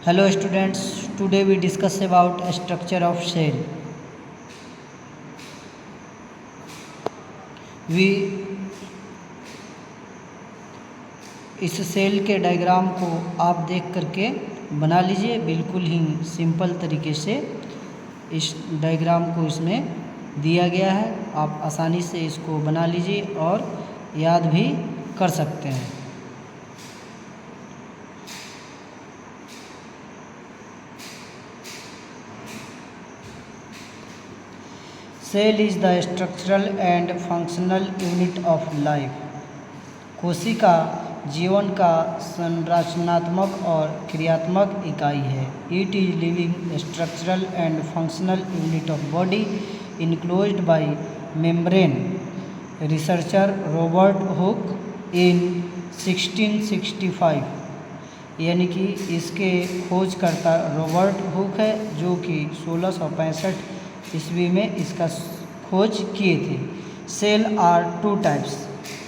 Hello students, today we discuss about structure of cell. We इस cell के diagram को आप देख करके बना लीजिए बिल्कुल ही सिंपल तरीके से। इस डायग्राम को इसमें दिया गया है, आप आसानी से इसको बना लीजिए और याद भी कर सकते हैं। Cell is the structural and functional unit of life. कोशिका जीवन का संरचनात्मक और क्रियात्मक इकाई है। It is living structural and functional unit of body enclosed by membrane. Researcher Robert Hooke in 1665, यानी कि इसके खोजकर्ता रॉबर्ट हुक है जो कि 1665 ईस्वी में इसका खोज किए थे। Cell are two types,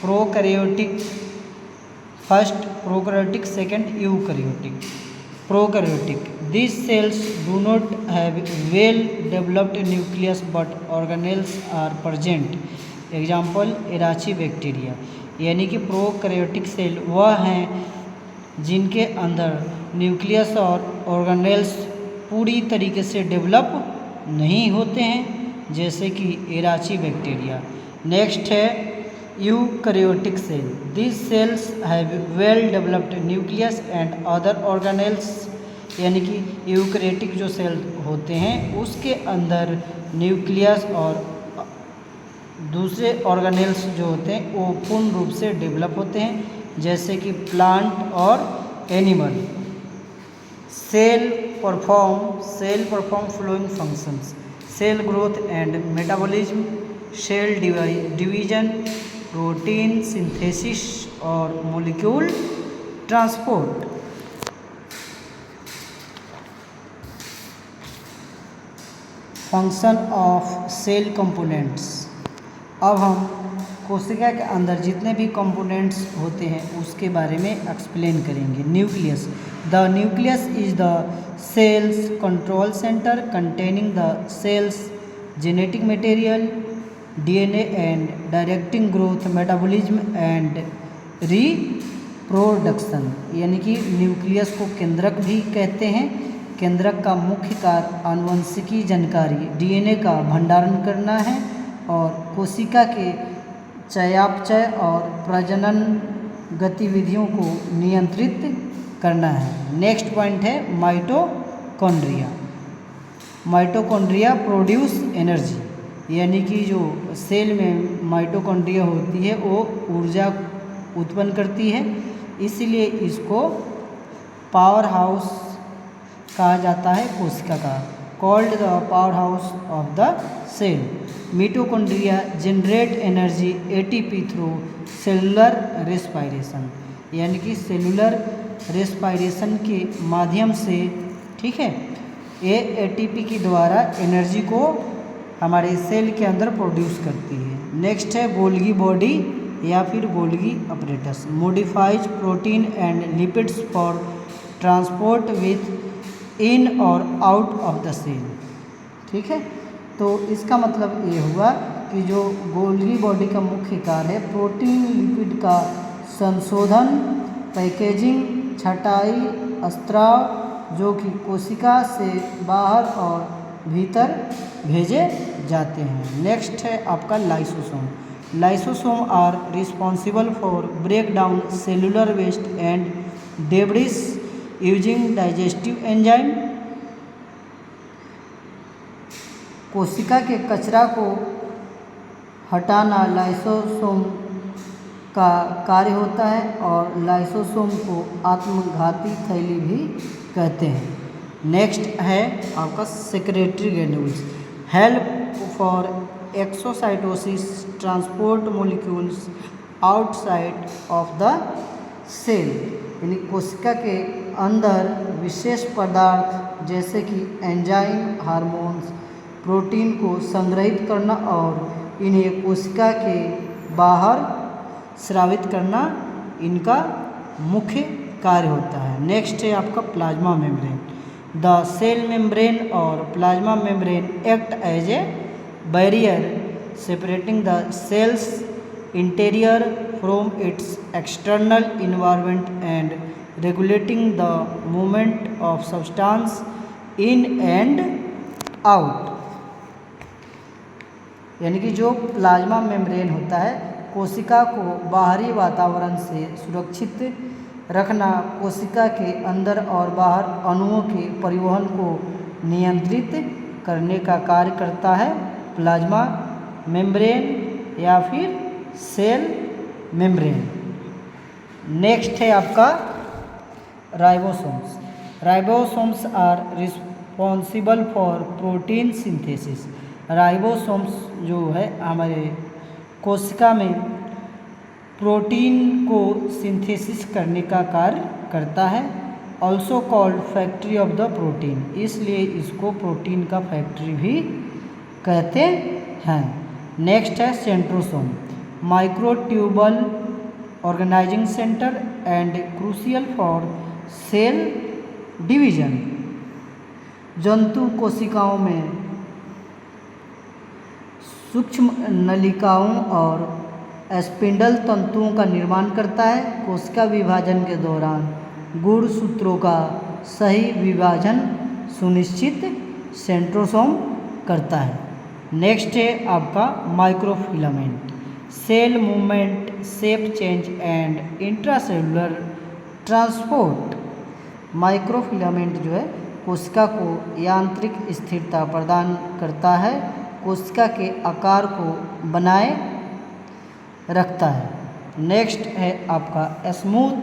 prokaryotic first prokaryotic, second eukaryotic. Prokaryotic, these cells do not have well developed nucleus but organelles are present. Example archaea bacteria. यानी कि प्रोकैरियोटिक सेल वह हैं जिनके अंदर न्यूक्लियस और ऑर्गेनेल्स पूरी तरीके से डेवलप नहीं होते हैं, जैसे कि एराची बैक्टीरिया। नेक्स्ट है eukaryotic cell. This cells have well developed nucleus and other organelles. यानी कि यूकैरियोटिक जो सेल होते हैं उसके अंदर न्यूक्लियस और दूसरे ऑर्गेनेल्स जो होते हैं वो पूर्ण रूप से डेवलप होते हैं, जैसे कि प्लांट और animal. Cell perform following functions: cell growth and metabolism, cell division, protein synthesis और molecule transport. Function of cell components. अब हम कोशिका के अंदर जितने भी कंपोनेंट्स होते हैं उसके बारे में एक्सप्लेन करेंगे। Nucleus, the nucleus is the cell's control centre containing the cell's genetic material, DNA and directing growth, metabolism and reproduction. यानी कि न्यूक्लियस को केंद्रक भी कहते हैं। केंद्रक का मुख्य कार्य आनुवंशिकी जानकारी डीएनए का भंडारण करना है और कोशिका के चयापचय और प्रजनन गतिविधियों को नियंत्रित करना है। नेक्स्ट पॉइंट है माइटोकॉन्ड्रिया। माइटोकॉन्ड्रिया प्रोड्यूस एनर्जी, यानी कि जो सेल में माइटोकॉन्ड्रिया होती है वो ऊर्जा उत्पन्न करती है, इसलिए इसको पावर हाउस कहा जाता है कोशिका का। Called the power house of the cell. Mitochondria generate energy ATP through cellular respiration, यानी कि सेलुलर रेस्पायरेशन के माध्यम से, ठीक है, ये एटीपी के द्वारा एनर्जी को हमारे सेल के अंदर प्रोड्यूस करती है। नेक्स्ट है गोल्गी बॉडी या फिर Golgi apparatus. Modifies protein and lipids for transport with इन और आउट ऑफ द सेल। ठीक है, तो इसका मतलब ये हुआ कि जो गोल्गी बॉडी का मुख्य कार्य है प्रोटीन लिपिड का संशोधन, पैकेजिंग, छटाई, स्त्राव, जो कि कोशिका से बाहर और भीतर भेजे जाते हैं। नेक्स्ट है आपका lysosome. Lysosome are responsible for break down cellular waste and debris using digestive enzyme. कोशिका के कचरा को हटाना लाइसोसोम का कार्य होता है और लाइसोसोम को आत्मघाती थैली भी कहते हैं। नेक्स्ट है आपका secretory granules. Help for exocytosis, transport molecules outside of the cell. यानी कोशिका के अंदर विशेष पदार्थ जैसे कि एंजाइम, हार्मोन्स, प्रोटीन को संग्रहित करना और इन्हें कोशिका के बाहर स्रावित करना इनका मुख्य कार्य होता है। नेक्स्ट है आपका plasma membrane. The cell membrane और plasma membrane act as a barrier separating the cell's interior from its external environment and regulating the movement of substance in and out। यानी कि जो प्लाज्मा मेम्ब्रेन होता है कोशिका को बाहरी वातावरण से सुरक्षित रखना, कोशिका के अंदर और बाहर अणुओं के परिवहन को नियंत्रित करने का कार्य करता है प्लाज्मा मेम्ब्रेन या फिर सेल मेम्ब्रेन। नेक्स्ट है आपका ribosomes. Ribosomes are responsible for protein synthesis. Ribosomes जो है हमारे कोशिका में प्रोटीन को सिंथेसिस करने का कार्य करता है। Also called factory of the protein, इसलिए इसको प्रोटीन का फैक्ट्री भी कहते हैं। नेक्स्ट है centrosome. Microtubule organising centre and crucial for cell division. जंतु कोशिकाओं में सूक्ष्म नलिकाओं और स्पिंडल तंतुओं का निर्माण करता है। कोशिका विभाजन के दौरान गुणसूत्रों का सही विभाजन सुनिश्चित सेंट्रोसोम करता है। नेक्स्ट है आपका microfilament. Cell movement, shape change and intracellular transport. Microfilament जो है कोशिका को यांत्रिक स्थिरता प्रदान करता है, कोशिका के आकार को बनाए रखता है। नेक्स्ट है आपका स्मूथ।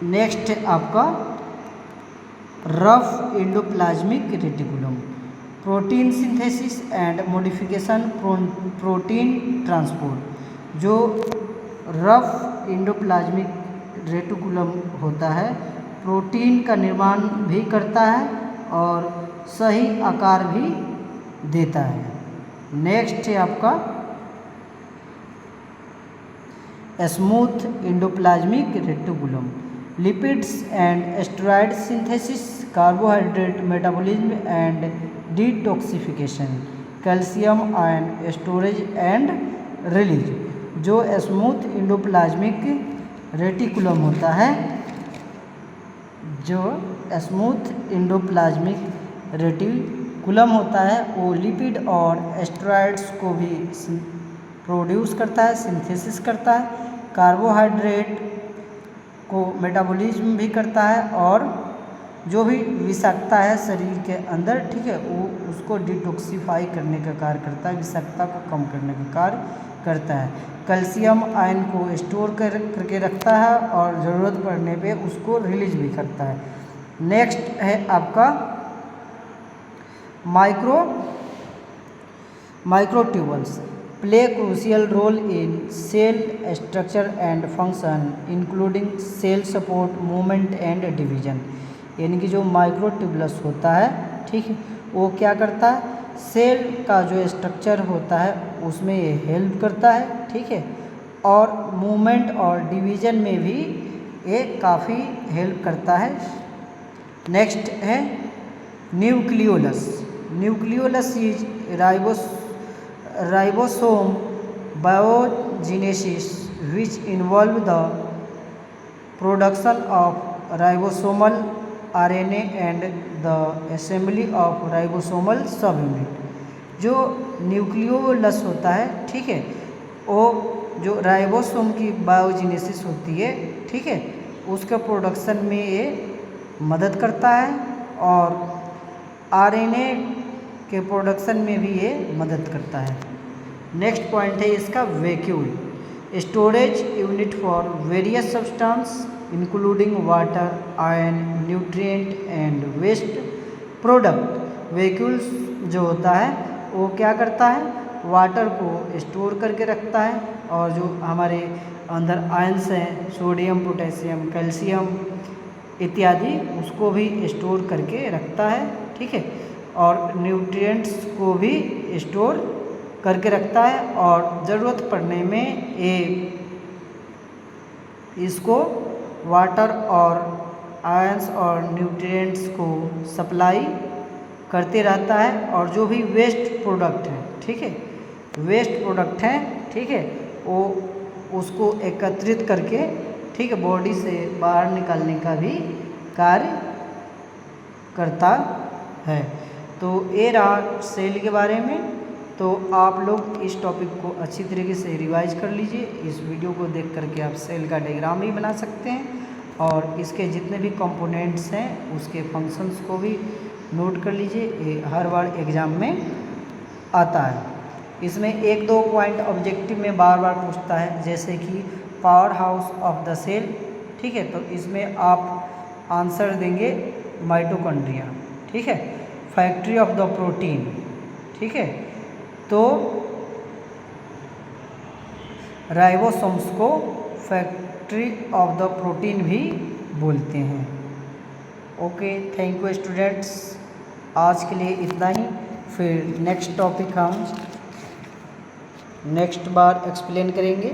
नेक्स्ट है आपका rough endoplasmic reticulum. Protein synthesis and modification protein transport. जो रफ एंडोप्लाज्मिक रेटिकुलम होता है प्रोटीन का निर्माण भी करता है और सही आकार भी देता है। नेक्स्ट है आपका smooth endoplasmic reticulum. Lipids and steroid synthesis, carbohydrate metabolism and detoxification, calcium ion storage and release. जो स्मूथ एंडोप्लाज्मिक रेटिकुलम होता है, जो स्मूथ एंडोप्लाज्मिक रेटिकुलम होता है वो लिपिड और स्टेरॉइड्स को भी प्रोड्यूस करता है, सिंथेसिस करता है, कार्बोहाइड्रेट को मेटाबॉलिज्म भी करता है और जो भी विषाक्तता है शरीर के अंदर, ठीक है, वो उसको डिटॉक्सिफाई करने का कार्य करता है, विषाक्तता को कम करने का कार्य करता है। कैल्शियम आयन को स्टोर करके रखता है और ज़रूरत पड़ने पे उसको रिलीज भी करता है। नेक्स्ट है आपका microtubules. Play crucial role in cell structure and function including cell support, movement and division. यानी कि जो माइक्रोट्यूबुलस होता है, ठीक है, वो क्या करता है, सेल का जो स्ट्रक्चर होता है उसमें ये हेल्प करता है, ठीक है, और मूवमेंट और डिवीजन में भी ये काफ़ी हेल्प करता है। नेक्स्ट है nucleolus. Nucleolus is ribosome biogenesis which involve the production of ribosomal RNA and the assembly of ribosomal subunit। जो न्यूक्लियोलस होता है, ठीक है, वो जो राइबोसोम की बायोजेनेसिस होती है, ठीक है, उसके प्रोडक्शन में ये मदद करता है और आरएनए के प्रोडक्शन में भी ये मदद करता है। नेक्स्ट पॉइंट है इसका vacuole. Storage unit for various substance including water, iron, nutrient and waste product. Vacuole जो होता है वो क्या करता है, वाटर को स्टोर करके रखता है और जो हमारे अंदर आयंस हैं, सोडियम, पोटेशियम, कैल्शियम इत्यादि, उसको भी स्टोर करके रखता है, ठीक है, और न्यूट्रिएंट्स को भी स्टोर करके रखता है और ज़रूरत पड़ने में ये इसको वाटर और आयंस और न्यूट्रिएंट्स को सप्लाई करते रहता है, और जो भी वेस्ट प्रोडक्ट हैं, ठीक है, वेस्ट प्रोडक्ट हैं, ठीक है, वो उसको एकत्रित करके, ठीक है, बॉडी से बाहर निकालने का भी कार्य करता है। तो ये रहा सेल के बारे में। तो आप लोग इस टॉपिक को अच्छी तरीके से रिवाइज कर लीजिए। इस वीडियो को देख करके आप सेल का डायग्राम भी बना सकते हैं, और इसके जितने भी कंपोनेंट्स हैं उसके फंक्शंस को भी नोट कर लीजिए। ये हर बार एग्ज़ाम में आता है। इसमें एक दो पॉइंट ऑब्जेक्टिव में बार बार पूछता है, जैसे कि power house of the cell, ठीक है, तो इसमें आप आंसर देंगे माइटोकॉन्ड्रिया, ठीक है। फैक्ट्री ऑफ द प्रोटीन, ठीक है, तो राइबोसोम्स को फैक्ट्री ऑफ द प्रोटीन भी बोलते हैं। ओके, थैंक यू स्टूडेंट्स, आज के लिए इतना ही। फिर नेक्स्ट टॉपिक हम नेक्स्ट बार एक्सप्लेन करेंगे।